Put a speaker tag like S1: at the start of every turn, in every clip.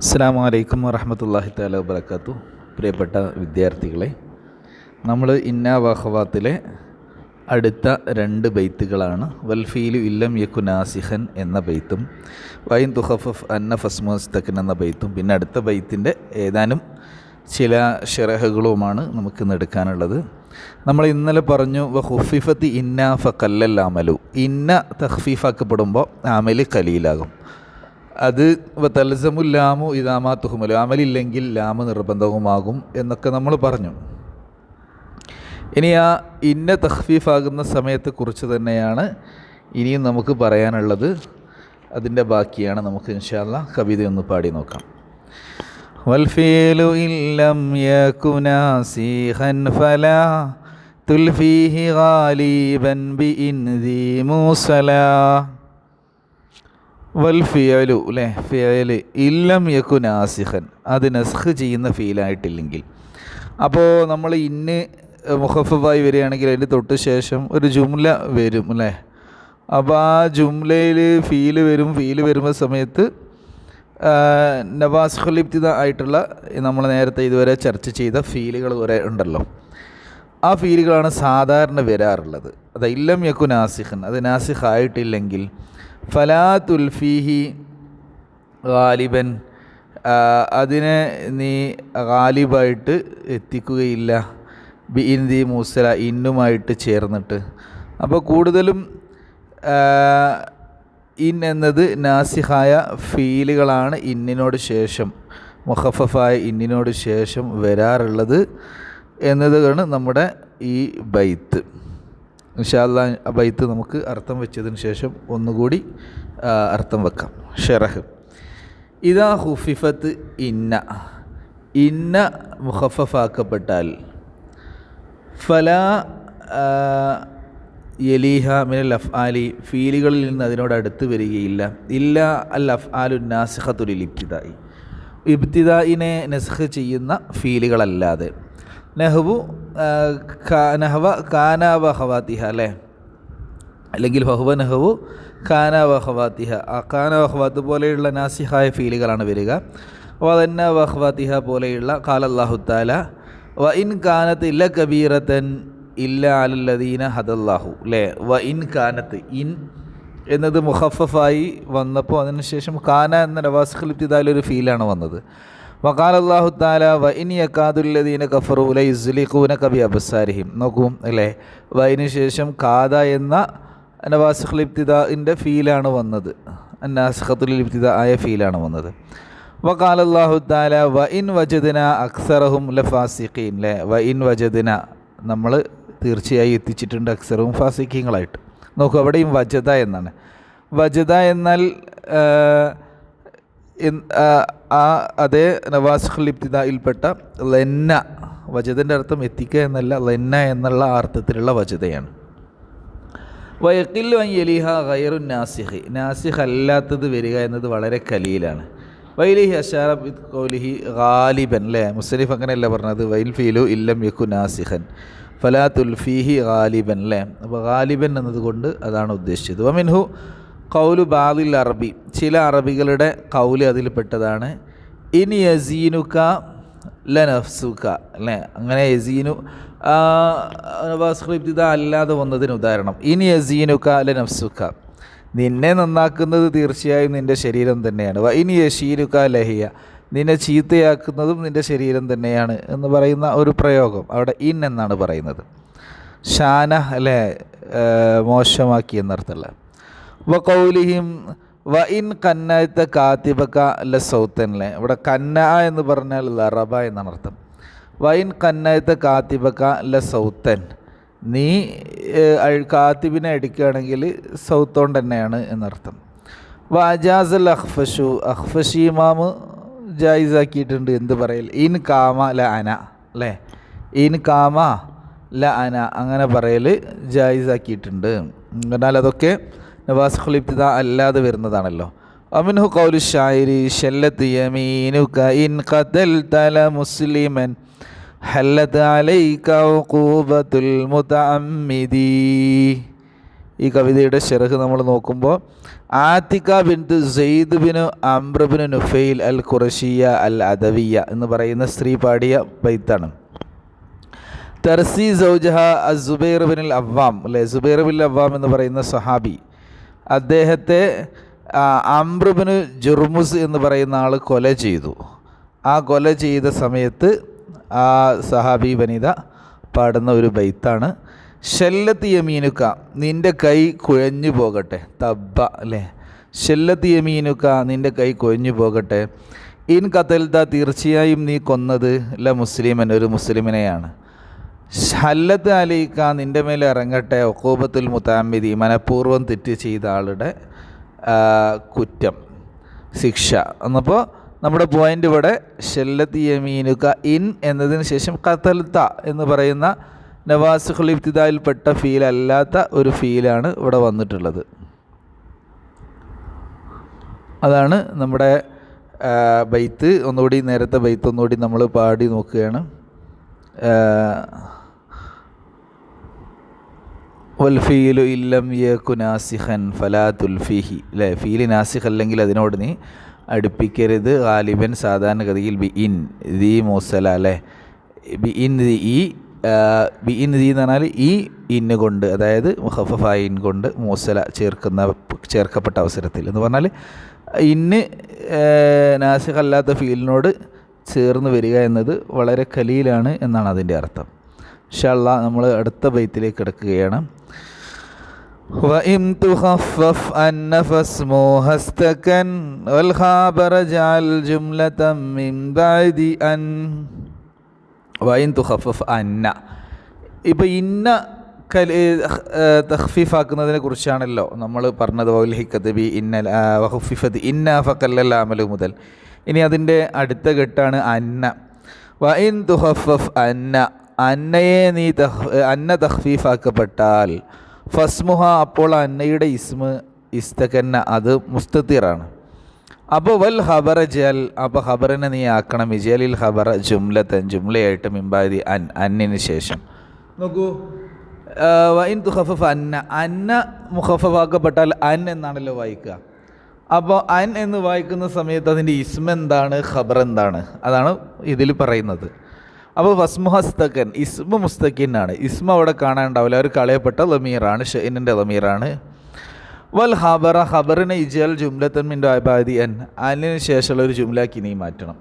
S1: അസ്സലാമു അലൈക്കും വറഹ്മത്തുള്ളാഹി തആല വബറകാതുഹു. പ്രിയപ്പെട്ട വിദ്യാർത്ഥികളെ, നമ്മൾ ഇന്നാ വഖവാത്തിലെ അടുത്ത രണ്ട് ബൈത്തുകളാണ് വൽഫീലു ഇല്ലം യക്കു നാസിഖൻ എന്ന ബൈത്തും വൈൻ തുഖഫഫ് അന്ന ഫസ്മുസ്തഖൻ എന്ന ബൈത്തും പിന്നെ അടുത്ത ബൈത്തിൻ്റെ ഏതാനും ചില ഷറഹുകളുമാണ് നമുക്കിന്ന് എടുക്കാനുള്ളത്. നമ്മൾ ഇന്നലെ പറഞ്ഞു വഖുഫിഫത്തി ഇന്ന ഫഖല്ലൽ അമലു, ഇന്ന തഖ്ഫീഫാക്കപ്പെടുമ്പോൾ അമൽ ഖലീലാകും. അത് തൽസമുല്ലാമു ഇദാമാ തുഹുമലു, അമലില്ലെങ്കിൽ ലാമ് നിർബന്ധവുമാകും എന്നൊക്കെ നമ്മൾ പറഞ്ഞു. ഇനി ആ ഇന്ന തഖ്ഫീഫാകുന്ന സമയത്തെക്കുറിച്ച് തന്നെയാണ് ഇനിയും നമുക്ക് പറയാനുള്ളത്. അതിൻ്റെ ബാക്കിയാണ്. നമുക്ക് ഇൻഷാ അല്ലാഹ് കവിതയൊന്ന് പാടി നോക്കാം. വൽഫീലു ഇല്ലം യകു നാസിഖൻ ഫലാ തുൽഫീഹി ഗാലിബൻ ബിഇൻദി മുസലാ. വൽഫിയലു അല്ലേ, ഫിയല് ഇല്ലം യക്കു നാസിഖൻ, അത് നസ്ഖ് ചെയ്യുന്ന ഫീലായിട്ടില്ലെങ്കിൽ. അപ്പോൾ നമ്മൾ ഇന്ന് മുഖഫഫായി വരികയാണെങ്കിൽ അതിൻ്റെ തൊട്ട് ശേഷം ഒരു ജുംല വരും അല്ലേ. അപ്പോൾ ആ ജുംലയിൽ ഫീല് വരും. ഫീല് വരുന്ന സമയത്ത് നവാസിഖുൽ ഇബ്തിദ ആയിട്ടുള്ള നമ്മൾ നേരത്തെ ഇതുവരെ ചർച്ച ചെയ്ത ഫീലുകൾ കുറേ ഉണ്ടല്ലോ, ആ ഫീലുകളാണ് സാധാരണ വരാറുള്ളത്. അത് ഇല്ലം യക്കു നാസിഖൻ, അത് നാസിഖ് ആയിട്ടില്ലെങ്കിൽ ഫലാ തുൽഫീഹി ഗാലിബൻ, അതിനെ നീ ഗാലിബായിട്ട് എത്തിക്കുകയില്ല ബിഇൻദി മുസല, ഇന്നുമായിട്ട് ചേർന്നിട്ട്. അപ്പോൾ കൂടുതലും ഇൻ എന്നത് നാസിഖായ ഫീലുകളാണ് ഇന്നിനോട് ശേഷം, മുഖഫഫായ ഇന്നിനോട് ശേഷം വരാറുള്ളത് എന്നതാണ് നമ്മുടെ ഈ ബൈത്ത്. ഇൻഷാ അല്ലാഹ് ആ ബൈത്ത് നമുക്ക് അർത്ഥം വെച്ചതിന് ശേഷം ഒന്നുകൂടി അർത്ഥം വെക്കാം. ഷറഹ്: ഇദാ ഖുഫിഫത്ത് ഇന്ന, ഇന്ന മുഖഫഫാക്കപ്പെട്ടാൽ ഫലാ യലീഹ മിനൽ അഫ്ആലി, ഫീലുകളിൽ നിന്ന് അതിനോട് അടുത്ത് വരികയില്ല. ഇല്ല അൽ അഫ്ആലു നാസിഖത്തു ലിൽ ഇബ്തിദാഇ, ഇബ്തിദാഇനെ നസ്ഖ് ചെയ്യുന്ന ഫീലുകളല്ലാതെ. നഹ്വു നഹ്വ കാന വ ഖവാത്തിഹ അല്ലേ, അല്ലെങ്കിൽ ഫഹുവ നഹ്വു കാന വ ഖവാത്തിഹ, ആ കാന വ ഖവാത്ത് പോലെയുള്ള നാസിഹായ ഫീലുകളാണ് വരിക. വദന്ന വ ഖവാത്തിഹ പോലെയുള്ള ഖാല അല്ലാഹു തആല വ ഇൻ കാനത്ത് ഇല്ല കബീറത്തൻ ഇല്ല അലല്ലദീന ഹദല്ലാഹു അല്ലേ. വ ഇൻ കാനത്ത്, ഇൻ എന്നത് മുഖഫഫായി വന്നപ്പോൾ അതിനുശേഷം കാന എന്ന നവാസിഖുൽ ഇബ്തിദായിലൊരു ഫീലാണ് വന്നത്. വഖാല അല്ലാഹു തആല വ ഇൻ യകാദുല്ലദീന കഫറു ലയുസ്ലിഖൂനക ബിഅബ്സാരിഹിം. നോക്കൂ അല്ലേ, വൈന് ശേഷം കാദ എന്ന നവാസിഖുൽ ഇബ്തിദാഇൻ്റെ ഫീലാണ് വന്നത്, നാസിഖത്തുൽ ഇബ്തിദാ ആയ ഫീലാണ് വന്നത്. വഖാല അല്ലാഹു തആല വ ഇൻ വജദ്ന അക്സറഹും ലഫാസിഖീൻ അല്ലേ. വ ഇൻ വജദ്ന, നമ്മൾ തീർച്ചയായും എത്തിച്ചിട്ടുണ്ട് അക്സറഹും ഫാസിഖീങ്ങളായിട്ട്. നോക്കൂ, അവിടെയും വജദ എന്നാണ്. വജദ എന്നാൽ അതേ നവാസിഖുൽ ഇബ്തിദായിൽപ്പെട്ട ലന്ന, വജദൻ്റെ അർത്ഥം എത്തിക്കുക എന്നല്ല, ലന്ന എന്നുള്ള അർത്ഥത്തിലുള്ള വജദയാണ്. വയഖില്ലു അൻ യലിഹ ഗൈറു നാസിഖി, നാസിഖ് അല്ലാത്തത് വരിക എന്നത് വളരെ കലീലാണ്. വൈലിഹി അശാറ ബിദ് ഖൗലിഹി ഗാലിബൻ അല്ലേ, മുസ്ലിഫ് അങ്ങനെയല്ല പറഞ്ഞത്. വൈൽ ഫീലു ഇല്ലം യക്കു നാസിഖൻ ഫലാ തുൽഫീഹി ഗാലിബൻ അല്ലേ. അപ്പോൾ ഗാലിബൻ എന്നതുകൊണ്ട് അതാണ് ഉദ്ദേശിച്ചത്. വമിൻഹു ഖൗലു ബാദിൽ അറബി, ചില അറബികളുടെ ഖൗല് അതിൽപ്പെട്ടതാണ്. ഇൻ യസീനുക ലനഫ്സുക അല്ലേ. അങ്ങനെ യസീനു നവാസിഖുൽ ഇബ്തിദാ അല്ലാതെ വന്നതിന് ഉദാഹരണം ഇൻ യസീനുക ലനഫ്സുക, നിന്നെ നന്നാക്കുന്നത് തീർച്ചയായും നിൻ്റെ ശരീരം തന്നെയാണ്. വ ഇൻ യശീനുക ലഹിയ, നിന്നെ ചീത്തയാക്കുന്നതും നിൻ്റെ ശരീരം തന്നെയാണ് എന്ന് പറയുന്ന ഒരു പ്രയോഗം അവിടെ ഇൻ എന്നാണ് പറയുന്നത്. ഷാന അല്ലേ, മോശമാക്കി എന്നർത്ഥമല്ല. വ ഖൗലിഹിം വ ഇൻ കന്നഅത കാതിബക ലസൗതൻ അല്ലേ. ഇവിടെ കന്ന എന്ന് പറഞ്ഞാൽ ലറബ എന്നാണ് അർത്ഥം. വ ഇൻ കന്നഅത കാതിബക ലസൗതൻ, നീ കാത്തിബിനെ അടിക്കുകയാണെങ്കിൽ സൗത്തോണ്ട് തന്നെയാണ് എന്നർത്ഥം. വജാസൽ അഖ്ഫഷു, അഖ്ഫഷി ഇമാമ് ജായിസാക്കിയിട്ടുണ്ട്. എന്ത് പറയൽ? ഇൻ കാമ ല അന അല്ലേ, ഇൻ കാമ ല അന അങ്ങനെ പറയൽ ജായിസാക്കിയിട്ടുണ്ട്. എന്നാൽ അതൊക്കെ നവാസിഖുൽ ഇബ്തിദാ അല്ലാതെ വരുന്നതാണല്ലോ. അമിൻഹു ഖൗലു ഷായിരി ശല്ലത്ത് യമീനുക ഇൻ ഖതൽത ലമുസ്ലിമൻ ഹല്ലത്ത് അലൈക ഉഖൂബത്തുൽ മുതഅമ്മിദി. ഈ കവിതയുടെ ശറഹ് നമ്മൾ നോക്കുമ്പോൾ Atika bint Zaid bin Amr bin Nufail al Qurashiya al Adawiya എന്ന് പറയുന്ന സ്ത്രീ പാടിയ ബൈത്താണ്. തർസി സൗജഹ അസുബൈർ ബിൻ അൽ അവ്വാം അല്ലെ, സുബൈർ ബിൻ അവ്വാം എന്ന് പറയുന്ന സഹാബി, അദ്ദേഹത്തെ അംർ ബിൻ ജുർമുസ് എന്ന് പറയുന്ന ആൾ കൊല ചെയ്തു. ആ കൊല ചെയ്ത സമയത്ത് ആ സഹാബി വനിത പാടുന്ന ഒരു ബൈത്താണ്. ഷല്ലത്ത് യമീനുക്ക, നിൻ്റെ കൈ കുഴഞ്ഞു പോകട്ടെ. തബ്ബ അല്ലേ, ഷല്ലത്ത് യമീനുക്ക, നിൻ്റെ കൈ കുഴഞ്ഞു പോകട്ടെ. ഇൻ കതൽത, തീർച്ചയായും നീ കൊന്നത് ല മുസ്ലിമൻ, ഒരു മുസ്ലിമിനെയാണ്. ഹല്ലത്ത് അലൈക്ക, നിൻ്റെ മേലെ ഇറങ്ങട്ടെ ഒക്കൂബത്തുൽ മുതാമ്മിദി, മനഃപൂർവ്വം തെറ്റ് ചെയ്ത ആളുടെ കുറ്റം, ശിക്ഷ. എന്നപ്പോൾ നമ്മുടെ പോയിൻ്റ് ഇവിടെ ഷല്ലത്ത് യമീനുക ഇൻ എന്നതിന് ശേഷം ഖതൽത എന്ന് പറയുന്ന നവാസിഖുൽ ഇബ്തിദായിൽപ്പെട്ട ഫീൽ അല്ലാത്ത ഒരു ഫീലാണ് ഇവിടെ വന്നിട്ടുള്ളത്. അതാണ് നമ്മുടെ ബൈത്ത്. ഒന്നുകൂടി നേരത്തെ ബൈത്ത് ഒന്നുകൂടി നമ്മൾ പാടി നോക്കുകയാണ്. വൽഫീലു ഇല്ലം യകു നാസിഖൻ ഫലാ തുൽഫിഹി, അല്ലേ, ഫീല് നാസിഖ് അല്ലെങ്കിൽ അതിനോട് നീ അടുപ്പിക്കരുത്. ഗാലിബൻ, സാധാരണഗതിയിൽ ബി ഇൻ ദി മൂസല, അല്ലേ, ബി ഇൻ ദി ഈ ബി ഇൻ ദി എന്ന് പറഞ്ഞാൽ ഈ ഇന്ന് കൊണ്ട്, അതായത് മുഖഫഫായ ഇൻ കൊണ്ട് മൂസല ചേർക്കപ്പെട്ട അവസരത്തിൽ എന്ന് പറഞ്ഞാൽ ഇന്ന് നാസിഖ് അല്ലാത്ത ഫീലിനോട് ചേർന്ന് വരിക എന്നത് വളരെ കലീലാണ് എന്നാണ് അതിൻ്റെ അർത്ഥം. ഇൻഷാ അല്ലാഹ് നമ്മൾ അടുത്ത ബൈത്തിലേക്ക് കിടക്കുകയാണ്. وَإِمْ تُخَفَّفْ أَنَّ فَاسْمُهَ اسْتَكَنَ وَالْخَبَرَ جَعَلْ جُمْلَةً مِّن بَعْدِ أَنْ. وَإِمْ تُخَفَّفْ أَنَّ, ഇപ്പോൾ ഇന്ന തഖ്ഫീഫാക്കുന്നതിനെ കുറിച്ചാണല്ലോ നമ്മൾ പറഞ്ഞത്. വൗൽഹിക്കത്ത് ബി ഇന്നൽ വഖുഫിഫത്ത് ഇന്ന ഫഖല്ലൽ അമലു മുതൽ. ഇനി അതിൻ്റെ അടുത്ത ഘട്ടമാണ് അന്ന. വഇൻ തുഖഫഫ് അന്ന, അന്നയെ നീ അന്ന തഖ്ഫീഫാക്കപ്പെട്ടാൽ ഫസ്മുഹ, അപ്പോൾ അന്നയുടെ ഇസ്മ് ഇസ്തകന്ന, അത് മുസ്തത്തിറാണ്. അപ്പോൾ വൽ ഖബറ ജൽ, അപ്പോൾ ഖബറിനെ നീ ആക്കണം ഇജലിൽ ഖബറ ജുംലത്തൻ, ജുംലയായിട്ട് മിമ്പാതി അൻ, അന്നിന് ശേഷം. നോക്കൂ, വഇൻ തുഖഫഫ് അന്ന, അന്ന മുഖഫഫാക്കപ്പെട്ടാൽ അൻ എന്നാണല്ലോ വായിക്കുക. അപ്പോൾ അൻ എന്ന് വായിക്കുന്ന സമയത്ത് അതിൻ്റെ ഇസ്മ എന്താണ്, ഖബർ എന്താണ്, അതാണ് ഇതിൽ പറയുന്നത്. അപ്പോൾ വസ്മുഹസ്തക്കൻ, ഇസ്മ മുസ്തക്കിനാണ്. ഇസ്മ അവിടെ കാണാനുണ്ടാവില്ല, അവർ കളയപ്പെട്ട ലമീറാണ്, ഷെഇനിൻ്റെ ലമീറാണ്. വൽ ഖബറ, ഖബറിനെ ഇജൽ ജുംലത്തൻ മിൻ ബാദി അൻ, അന്നിന് ശേഷമുള്ള ഒരു ജുംലാക്കി നീ മാറ്റണം.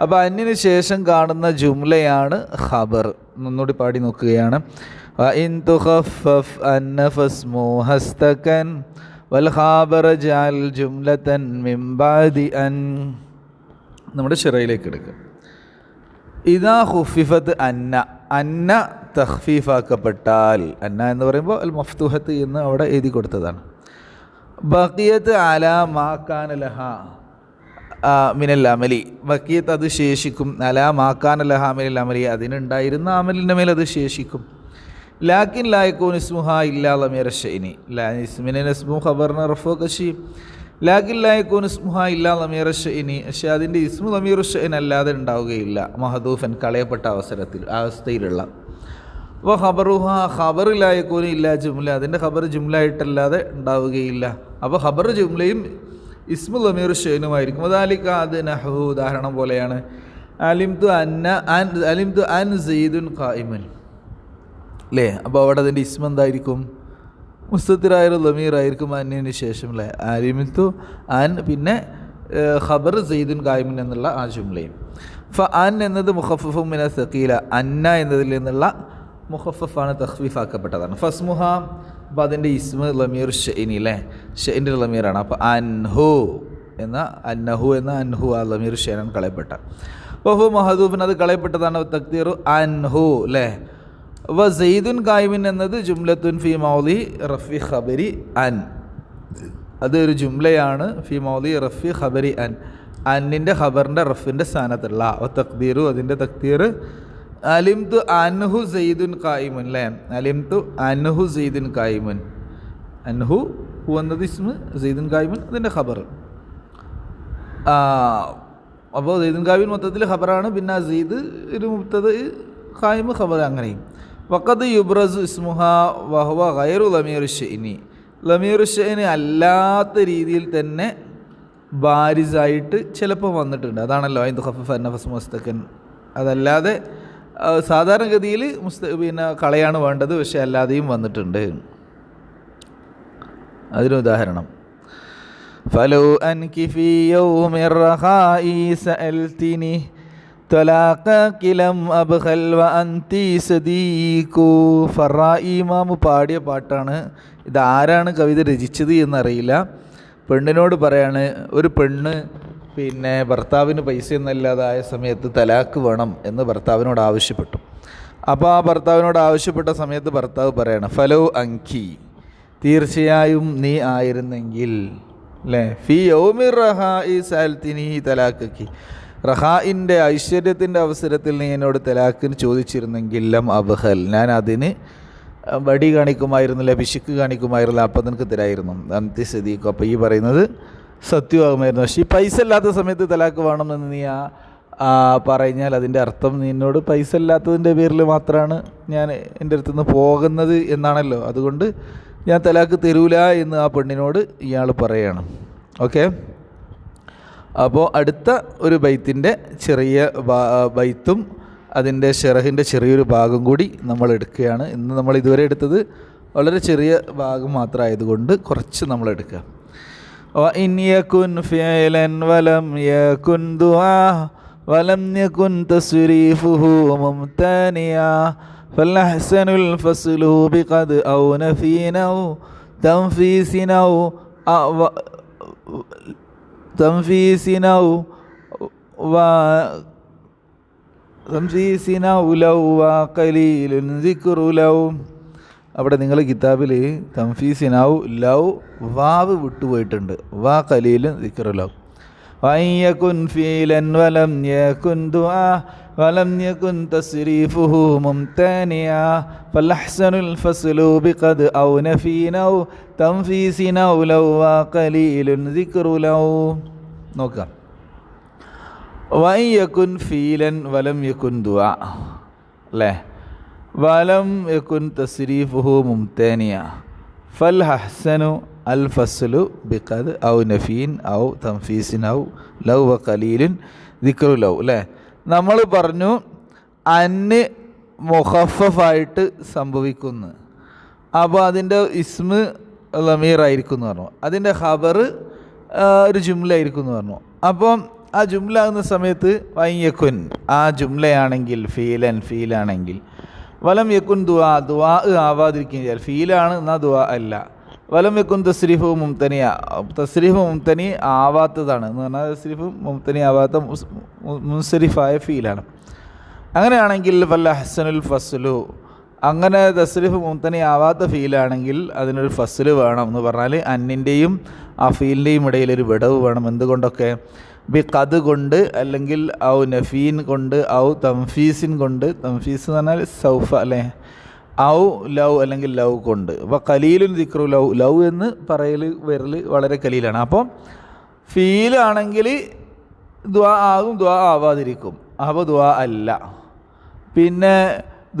S1: അപ്പോൾ അന്നിന് ശേഷം കാണുന്ന ജുംലയാണ് ഖബർ. ഒന്നുകൂടി പാടി നോക്കുകയാണ്. വഇൻ തുഖഫഫ് അന്ന ഫസ്മുഹസ്തക്കൻ വൽ ഖബറ ജഅൽ ജുംലത്തൻ മിൻ ബാദി അൻ. നമ്മുടെ ശിറയിലേക്ക് എടുക്കുക. ഇദാ ഖുഫിഫത്ത് അന്ന, അന്ന തഖ്ഫീഫാക്കപ്പെട്ടാൽ, അന്ന എന്ന് പറയുമ്പോൾ അൽ മഫ്തൂഹത്ത് എന്ന് അവിടെ എഴുതി കൊടുത്തതാണ്. ബഖിയത്ത് അലാ മാ കാന ലഹ മിനൽ അമലി, ബഖിയത്ത് അത് ശേഷിക്കും, അലാ മാ കാന ലഹ മിനൽ അമലി, അതിനുണ്ടായിരുന്ന അമലിൻ്റെ മേൽ അത് ശേഷിക്കും. ലാക്കിൻ ലാ യകൂനു ഇസ്മുഹ ഇല്ലാ ലമീർ ഷൈനി, ലാ ഇസ്മിനെ ഇസ്മു ഖബർന റഫു കശി. ലാക്കിൻ ലാ യകൂനു ഇസ്മുഹ ഇല്ലാ ലമീർ ഷൈനി, പക്ഷേ അതിൻ്റെ ഇസ്മു ലമീർ ഷൈൻ അല്ലാതെ ഉണ്ടാവുകയില്ല. മഹദൂഫൻ, കളയപ്പെട്ട അവസ്ഥയിലുള്ള. അപ്പോൾ ഖബറുഹ, ഖബർ ലാ യകൂനു ഇല്ലാ ജുംല, അതിൻ്റെ ഖബർ ജുംലായിട്ടല്ലാതെ ഉണ്ടാവുകയില്ല. അപ്പോൾ ഖബർ ജുംലയും ഇസ്മു ലമീർ ഷൈനുമായിരിക്കും. അദാലിക, അത് നഹു, ഉദാഹരണം പോലെയാണ്. അലിംതു അൻ സെയ്ദുൻ ഖായിമുൻ, അല്ലേ. അപ്പോൾ അവിടെ അതിൻ്റെ ഇസ്മ എന്തായിരിക്കും, മുസ്തത്തിറായൊരു ലമീറായിരിക്കും അന്നിന് ശേഷം, അല്ലേ. അലിംതു അൻ, പിന്നെ ഖബർ സെയ്ദുൻ ഖായിമുൻ എന്നുള്ള ആ ജുംലയും. ഫ അൻ എന്നത് മുഖഫഫും മിന സഖീല, അന്ന എന്നതിൽ നിന്നുള്ള മുഖഫഫാണ്, തഖ്ഫീഫാക്കപ്പെട്ടതാണ്. ഫസ്മുഹ, അപ്പോൾ അതിൻ്റെ ഇസ്മ ലമീർ ഷെഇനി, അല്ലേ, ഷെഇൻ്റെ ലമീറാണ്. അപ്പോൾ അൻഹു എന്ന അന്നഹു എന്ന അൻഹു ആ ലമീർ ഷെനാണ് കളയപ്പെട്ട. വഹു മഹദൂഫിന്, അത് കളയപ്പെട്ടതാണ്. തഖ്ദീറു അൻഹു, അല്ലേ. വ സെയ്ദുൻ ഖായിമുൻ എന്നത് ജുംലത്തുൻ ഫി മൗദി റഫി ഖബരി അൻ, അതൊരു ജുംലയാണ്. ഫി മൗദി റഫി ഖബരി അൻ, അന്നിൻ്റെ ഖബറിൻ്റെ റഫിൻ്റെ സ്ഥാനത്തുള്ള. വ തഖ്ദീറു, അതിൻ്റെ തഖ്ദീർ അലിംതു അൻഹു സെയ്ദുൻ ഖായിമുൻ, അല്ലേ. അലിംതു അൻഹു സെയ്ദുൻ ഖായിമുൻ, അൻഹു ഹു എന്നത് ഇസ്മ, സെയ്ദുൻ ഖായിമുൻ അതിൻ്റെ ഖബർ. അപ്പോൾ സെയ്ദുൻ ഖായിമുൻ മൊത്തത്തിൽ ഖബറാണ്. പിന്നെ സെയ്ദ് ഒരു മുബ്തദ, ഖായിമ് ഖബർ, അങ്ങനെയും. വഖദ് യുബ്രസു ഇസ്മുഹ വഹുവ ഗൈറു ലമീർ ഷൈനി, ലമീറുഷന് അല്ലാത്ത രീതിയിൽ തന്നെ ബാരിസായിട്ട് ചിലപ്പോൾ വന്നിട്ടുണ്ട്. അതാണല്ലോ ഐന്ദു ഖഫഫ നഫസ് മുസ്തഖൻ. അതല്ലാതെ സാധാരണഗതിയിൽ പിന്നെ കളയാണ് വേണ്ടത്, പക്ഷെ അല്ലാതെയും വന്നിട്ടുണ്ട്. അതിനുദാഹരണം ഫലോ അൻകി ഫീ യൗമിർ റഖാഇ സഅൽതിനി ത്വലാഖകിലം അബ്ഖൽ വ അൻതി സദീഖു. ഫറായി ഇമാമ് പാടിയ പാട്ടാണ്. ഇതാരാണ് കവിത രചിച്ചത് എന്നറിയില്ല. പെണ്ണിനോട് പറയാണ്, ഒരു പെണ്ണ് പിന്നെ ഭർത്താവിന് പൈസയൊന്നുമില്ലാതായ സമയത്ത് തലാക്ക് വേണം എന്ന് ഭർത്താവിനോട് ആവശ്യപ്പെട്ടു. അപ്പോൾ ആ ഭർത്താവിനോട് ആവശ്യപ്പെട്ട സമയത്ത് ഭർത്താവ് പറയാണ്, ഫലോ അൻകി, തീർച്ചയായും നീ ആയിരുന്നെങ്കിൽ, അല്ലേ, ഫീ യൗമിർ റഖാഇ സഅൽതിനി തലാഖകി, റഹായിൻ്റെ ഐശ്വര്യത്തിൻ്റെ അവസരത്തിൽ നീ എന്നോട് തലാഖിന് ചോദിച്ചിരുന്നെങ്കിൽ ലം അബ്ഖൽ, ഞാൻ അതിന് വടി കാണിക്കുമായിരുന്നില്ല, പിശുക്ക് കാണിക്കുമായിരുന്നില്ല, അപ്പം നിനക്ക് തരായിരുന്നു. അന്തി സദീഖ്, അപ്പോൾ ഈ പറയുന്നത് സത്യമാകുമായിരുന്നു. പക്ഷേ ഈ പൈസ ഇല്ലാത്ത സമയത്ത് തലാഖ് വേണമെന്ന് നീ പറഞ്ഞാൽ അതിൻ്റെ അർത്ഥം നീ എന്നോട് പൈസ ഇല്ലാത്തതിൻ്റെ പേരിൽ മാത്രമാണ് ഞാൻ എൻ്റെ അടുത്തുനിന്ന് പോകുന്നത് എന്നാണല്ലോ. അതുകൊണ്ട് ഞാൻ തലാഖ് തരൂല എന്ന് ആ പെണ്ണിനോട് ഇയാൾ പറയാണ്. ഓക്കെ, അപ്പോൾ അടുത്ത ഒരു ബൈത്തിൻ്റെ ചെറിയ ബൈത്തും അതിൻ്റെ ഷെറഹിൻ്റെ ചെറിയൊരു ഭാഗം കൂടി നമ്മൾ എടുക്കുകയാണ്. ഇന്ന് നമ്മൾ ഇതുവരെ എടുത്തത് വളരെ ചെറിയ ഭാഗം മാത്രമായതുകൊണ്ട് കുറച്ച് നമ്മൾ എടുക്കുക. വഇൻ യകുൻ ഫിഅലൻ വലം യകുൻ ദുആ വലം യകുൻ തസ്രീഫുഹു മുംതനിയാ ഫൽഅഹ്സനുൽ ഫസ്ലു ബിഖദ് ഔ നഫീനൗ തൻഫീസിനൗ അവിടെ നിങ്ങൾ കിതാബിൽ തംഫീസിനാവു ലൗ വാവ് വിട്ടുപോയിട്ടുണ്ട്. വാ ഖലീലുൻ ദിക്റുലൗ. വയകുൻ ഫീലൻ വലം യകുൻ ദുആ വലം യകുൻ തസ്രീഫുഹു മുംതനിയാ ഫൽഅഹ്സനുൽ ഫസ്ലു ബിഖദ് ഔ നഫീനൗ തംഫീസിനൗ ലൗ വാ ഖലീലുൻ ദിക്റുലൗ. നോക്കാം. വയകുൻ ഫീലൻ വലം യകുൻ ദുആ, അല്ലേ, വലം യകുൻ തസ്രീഫുഹു മുംതനിയ ഫൽ അഹ്സനു അൽ ഫസ്ലു ബിഖദ് ഔ നഫീൻ ഔ തൻഫീസിൻ ഔ ലൗ വ ഖലീലുൻ ദിക്റു ലൗ. അല്ലേ, നമ്മൾ പറഞ്ഞു അന്ന് മുഖഫഫായിട്ട് സംഭവിക്കുന്നു. അപ്പോൾ അതിൻ്റെ ഇസ്മ് ലമീറായിരിക്കും എന്ന് പറഞ്ഞു, അതിൻ്റെ ഖബർ ഒരു ജുംലയായിരിക്കും എന്ന് പറഞ്ഞു. അപ്പം ആ ജുംല ആകുന്ന സമയത്ത് വൈയക്കുൻ ആ ജുംലയാണെങ്കിൽ ഫീലാണെങ്കിൽ, വലം യക്കുൻ ദുആ ആവാതിരിക്കുകയും ചെയ്യാൽ, ഫീലാണ് എന്നാൽ ദുആ അല്ല. വലം യക്കുൻ തസ്രീഫ് മുംതനിയ, തസ്രീഫ് മുംതനി ആവാത്തതാണ് എന്ന് പറഞ്ഞാൽ തസ്രീഫ് മുംതനി ആവാത്ത മുൻസരിഫായ ഫീലാണ്. അങ്ങനെയാണെങ്കിൽ വല്ല ഹസനുൽ ഫസ്ലു, അങ്ങനെ തസ്രീഫ് മുംതനി ആവാത്ത ഫീലാണെങ്കിൽ അതിനൊരു ഫസ്ല് വേണം എന്ന് പറഞ്ഞാൽ അന്നിൻ്റെയും ആ ഫീലിൻ്റെയും ഇടയിലൊരു വിടവ് വേണം. എന്തുകൊണ്ടൊക്കെ? ബി ഖദ് കൊണ്ട്, അല്ലെങ്കിൽ ഔ നഫീൻ കൊണ്ട്, ഔ തംഫീസിൻ കൊണ്ട്. തംഫീസ് എന്ന് പറഞ്ഞാൽ സൗഫ, അല്ലേ, ഔ ലൗ അല്ലെങ്കിൽ ലൗ കൊണ്ട്. അപ്പോൾ ഖലീലുൻ ദിക്റു ലൗ, ലൗ എന്ന് വരൽ വളരെ കലീലാണ്. അപ്പം ഫീലാണെങ്കിൽ ദുആ ആകും, ദുആ ആവാതിരിക്കും, അപ്പോൾ ദുആ അല്ല. പിന്നെ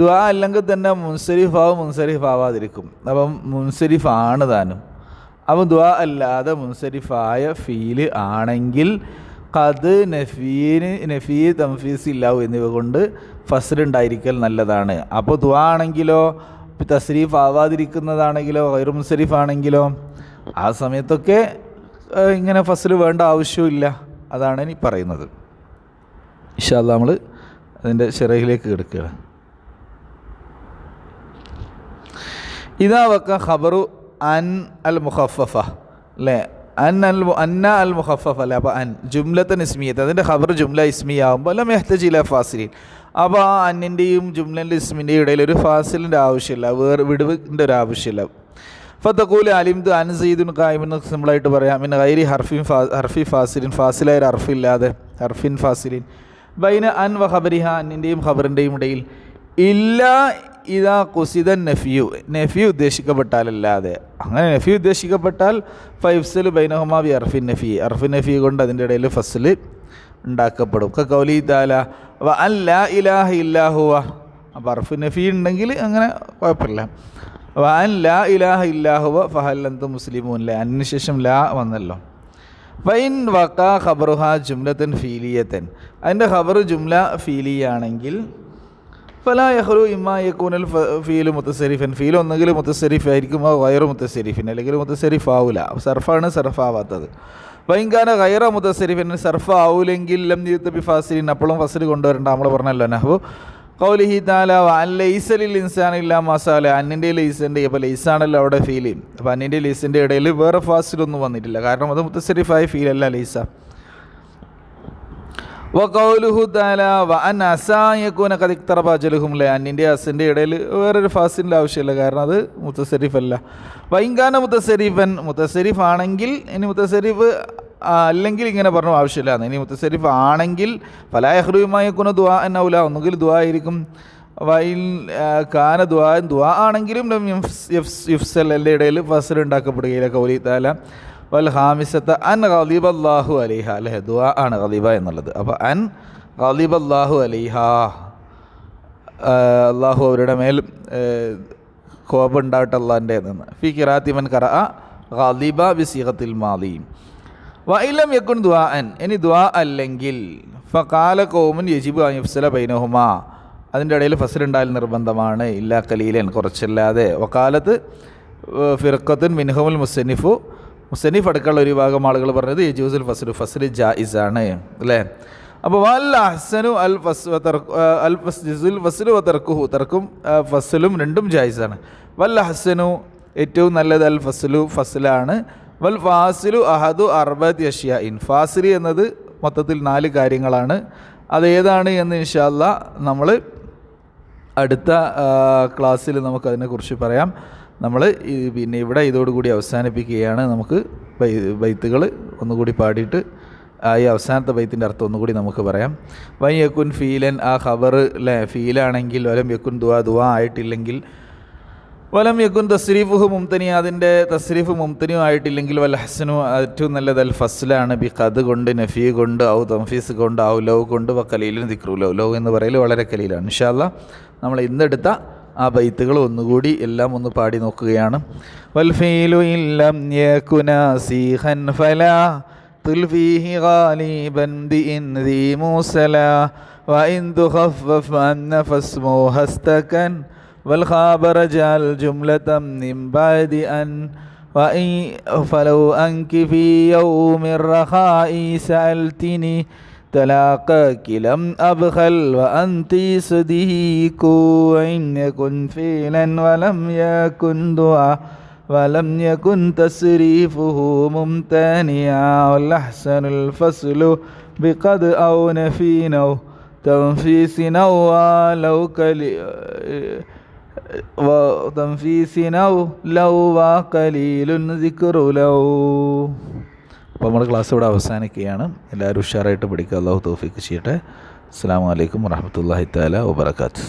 S1: ദുആ അല്ലെങ്കിൽ തന്നെ മുൻസരിഫാവും, മുൻസരിഫ് ആവാതിരിക്കും, അപ്പം മുൻസരിഫാണ് താനും. അപ്പം ദുആ അല്ലാതെ മുൻസരിഫായ ഫീല് ആണെങ്കിൽ ഖദ് നഫീ തംഫീസ് ഇല്ലാവു എന്നിവ കൊണ്ട് ഫസ്ലുണ്ടായിരിക്കൽ നല്ലതാണ്. അപ്പോൾ ദുആ ആണെങ്കിലോ, തസ്രീഫ് ആവാതിരിക്കുന്നതാണെങ്കിലോ, ഗൈറു മുൻസരിഫ് ആണെങ്കിലോ ആ സമയത്തൊക്കെ ഇങ്ങനെ ഫസ്ല് വേണ്ട ആവശ്യമില്ല. അതാണ് ഇനി പറയുന്നത്. ഇൻഷാ അല്ലാഹ് നമ്മൾ അതിൻ്റെ ശറഹിലേക്ക് കിടക്കുകയാണ്. ഇതാ വക്ക ഖബറു അൻ അൽ മുഖഫഫ, അല്ലേ, അന്ന അൽ മുഖഫഫ, അല്ലേ. അപ്പോൾ അൻ ജുംലത്തൻ ഇസ്മിയത്ത്, അതിൻ്റെ ഖബർ ജുംല ഇസ്മിയാകുമ്പോൾ ലം യഹ്തജ് ഇലാ ഫാസിലിൻ. അപ്പോൾ ആ അന്നിൻ്റെയും ജുംലൻ്റെ ഇസ്മിൻ്റെയും ഇടയിൽ ഒരു ഫാസിലിൻ്റെ ആവശ്യമില്ല, വിടുവിൻ്റെ ഒരു ആവശ്യമില്ല. ഫതഖൂൽ അലിംതു അൻ സയ്യിദുൻ ഖായിമുൻ, സിമ്പിളായിട്ട് പറയാം, മിൻ ഗൈരി ഹർഫി ഫാസിലിൻ, ഫാസിലായ ഒരു ഹർഫില്ലാതെ, ഹർഫിൻ ഫാസിലിൻ, ബൈന അൻ വ ഖബരിഹ, അന്നിൻ്റെയും ഖബറിൻ്റെയും ഇടയിൽ, ഇല്ല ഇതാ കുസിദൻ നഫിയു ഉദ്ദേശിക്കപ്പെട്ടാലല്ലാതെ. അങ്ങനെ നഫി ഉദ്ദേശിക്കപ്പെട്ടാൽ ഫൈഫ്സൽ ബൈനഹുമാ ബി അർഫിൻ നഫി കൊണ്ട് അതിൻ്റെ ഇടയിൽ ഫസ്ല് ഉണ്ടാക്കപ്പെടും. കൗലി തആല വ അൻ ലാ ഇലാഹ ഇല്ലാ ഹുവ. അപ്പോൾ അർഫിൻ നഫി ഉണ്ടെങ്കിൽ അങ്ങനെ കുഴപ്പമില്ല. വഅൻ ലാ ഇലാഹ ഇല്ലാഹുവ ഫഹൽ അൻതും മുസ്ലിമൂൻ. അന്നിന് ശേഷം ലാ വന്നല്ലോ. ഫൈൻ വഖാ ഖബറുഹ ജുംലത്തൻ ഫീലിയത്തൻ, അതിൻ്റെ ഖബർ ജുംല ഫീലിയാണെങ്കിൽ ഫലാ യഖ്ലു ഇമ്മാ യകൂനൽ ഫീലു മുത്തസരിഫൻ, ഫീൽ ഒന്നുകിൽ മുത്തസരിഫ് ആയിരിക്കും, ഗൈറു മുത്തസരിഫിൻ, അല്ലെങ്കിൽ മുത്തസരിഫ് ആവില്ല, സർഫാണ് സർഫാവാത്തത്. വൈകാന ഗൈറ മുത്തസരിഫിൻ, സർഫ് ആവൂലെങ്കിൽ ലം യുത്ത ബി ഫാസിലിൻ, അപ്പോഴും ഫസിൽ കൊണ്ടുവരണ്ട. നമ്മൾ പറഞ്ഞല്ലോ നഹ്വു ഖൗലിഹി തആല വഅൻ ലൈസ ലിൽ ഇൻസാനി ഇല്ലാ മാ സഅല, അന്നിൻ്റെ ലൈസിൻ്റെ, അപ്പോൾ ലൈസാണല്ലോ അവിടെ ഫീൽ. അപ്പോൾ അന്നിൻ്റെ ലൈസിൻ്റെ ഇടയിൽ വേറെ ഫാസിലൊന്നും വന്നിട്ടില്ല, കാരണം അത് മുത്തസരിഫായ ഫീലല്ല ലൈസ. വഖൗലുഹു തആല വഅൻ അസാ യകൂന ഖദ് ഇഖ്തറബ അജലുഹും, അന്നിൻ്റെ അസിൻ്റെ ഇടയിൽ വേറൊരു ഫാസിലിൻ്റെ ആവശ്യമില്ല, കാരണം അത് മുത്തസരിഫല്ല. വൈകാന മുത്തസരിഫൻ, മുത്തസരിഫ് ആണെങ്കിൽ, ഇനി മുത്തസരിഫ് അല്ലെങ്കിൽ ഇങ്ങനെ പറഞ്ഞു ആവശ്യമില്ല. ഇനി മുത്തസരിഫ് ആണെങ്കിൽ ഫലാ യഖ്ലു ഇമ്മാ യകൂന ദുആ അൻ ഔല, ഒന്നുകിൽ ദുആ ആയിരിക്കും. വൈൽ കാന ദുആ ആണെങ്കിലും യുഫ്സൽ, എൻ്റെ ഇടയിൽ ഫസൽ ഉണ്ടാക്കപ്പെടുകയില്ല. ഖൗലി തആല വൽ ഖാമിസത അൻ ഗളിബല്ലാഹു അലൈഹ, അല്ലേ, ദുആ ആണ് ഗളിബ എന്നുള്ളത്. അപ്പോൾ അൻ ഗളിബല്ലാഹു അലൈഹ, അള്ളാഹു അവരുടെ മേൽ കോപം ഉണ്ടാവട്ടെ അള്ളാഹിൻ്റെ നിന്ന്. ഫി ഖിറാഅത്തി മൻ ഖറഅ ഗളിബ ബിസിഗത്തിൽ മാദി. വഇലം യകുൻ ദുആഅൻ, ഇനി ദുആ അല്ലെങ്കിൽ ഫഖാല ഖൗമുൻ യജിബു അൻ യുഫ്സല ബൈനഹുമാ, അതിൻ്റെ ഇടയിൽ ഫസ്ൽ ഉണ്ടായാൽ നിർബന്ധമാണ്, ഇല്ലാ ഖലീലൻ, കുറച്ചല്ലാതെ. വഖാലത്ത് ഫിർഖത്തുൻ മിൻഹുൽ മുസന്നിഫു, മുസന്നിഫ് അടക്കമുള്ള ഒരു വിഭാഗം ആളുകൾ പറഞ്ഞത് യജൂസുൽ ഫസ്ലു, ഫസ്ൽ ജായിസാണ്, അല്ലേ. അപ്പോൾ വൽ അഹ്സനു അൽ ഫസ്ലു വതർക്കുഹു, തർക്കും ഫസ്ലും രണ്ടും ജായിസാണ്. വൽ അഹ്സനു, ഏറ്റവും നല്ലത് അൽ ഫസ്ലു, ഫസ്ലാണ്. വൽ ഫാസിലു അഹദു അർബഅത്തി അഷ്യാഇൻ, ഫാസിലി എന്നത് മൊത്തത്തിൽ 4 കാര്യങ്ങളാണ്. അതേതാണ് എന്ന് ഇൻഷാ അല്ലാഹ് നമ്മൾ അടുത്ത ക്ലാസ്സിൽ നമുക്കതിനെക്കുറിച്ച് പറയാം. നമ്മൾ പിന്നെ ഇവിടെ ഇതോടുകൂടി അവസാനിപ്പിക്കുകയാണ്. നമുക്ക് ബൈത്തുകൾ ഒന്നുകൂടി പാടിയിട്ട് ഈ അവസാനത്തെ ബൈത്തിൻ്റെ അർത്ഥം ഒന്നുകൂടി നമുക്ക് പറയാം. വൈ യക്കുൻ ഫീലൻ, ആ ഖബർ അല്ലേ ഫീലാണെങ്കിൽ, വലം യക്കുൻ ദുആ ആയിട്ടില്ലെങ്കിൽ, വലം യക്കുൻ തസ്രീഫുഹു മുംതനി, അതിൻ്റെ തസ്രീഫ് മുംതനിയും ആയിട്ടില്ലെങ്കിൽ, വൽ ഹസനു, ഏറ്റവും നല്ലത് അൽ ഫസ്ലാണ്, ബി ഖദ് കൊണ്ട്, നഫീ കൊണ്ട്, ഔ തംഫീസ് കൊണ്ട്, ഔ ലൗ കൊണ്ട്, വ ഖലീലുൻ ദിക്റു ലൗ, ലൗ എന്ന് പറയൽ വളരെ ഖലീലാണ്. ഇൻഷാ അല്ലാഹ് നമ്മൾ ഇന്നെടുത്ത ആ ബൈത്തുകൾ ഒന്നുകൂടി എല്ലാം ഒന്ന് പാടി നോക്കുകയാണ്. വൽ ഫീലു ഇല്ലം യകുന സീഖൻ ഫലാ തുൽഫീഹി ഗാലിബൻ ബി ഇൻ ദി മുസലാ വ ഇൻ തുഖഫഫ് അന്ന ഫസ്മു ഹസ്തകൻ വൽ ഖാബർ ജാൽ ജുംലതം മിൻ ബഅദി അൻ വ ഇൻ ഫലൗ അൻകി ഫീ യൗമിർ റഖാഇ സഅൽതിനി تلاقاك لم أبخل وأنت صديق وإن يكن فعلا ولم يكن دعاء ولم يكن تسريفه ممتنعا والأحسن الفصل بقد أو نفي أو تنفيس أو لو وتنفيس أو لو وقليل ذكر لو. അപ്പോൾ നമ്മുടെ ക്ലാസ് ഇവിടെ അവസാനിക്കുകയാണ്. എല്ലാവരും ഉഷാറായിട്ട് പഠിക്കുക. അല്ലാഹു തൗഫീഖ് ചെയ്യട്ടെ. അസ്സലാമു അലൈക്കും വറഹ്മത്തുള്ളാഹി തആല വബറകാതുഹു.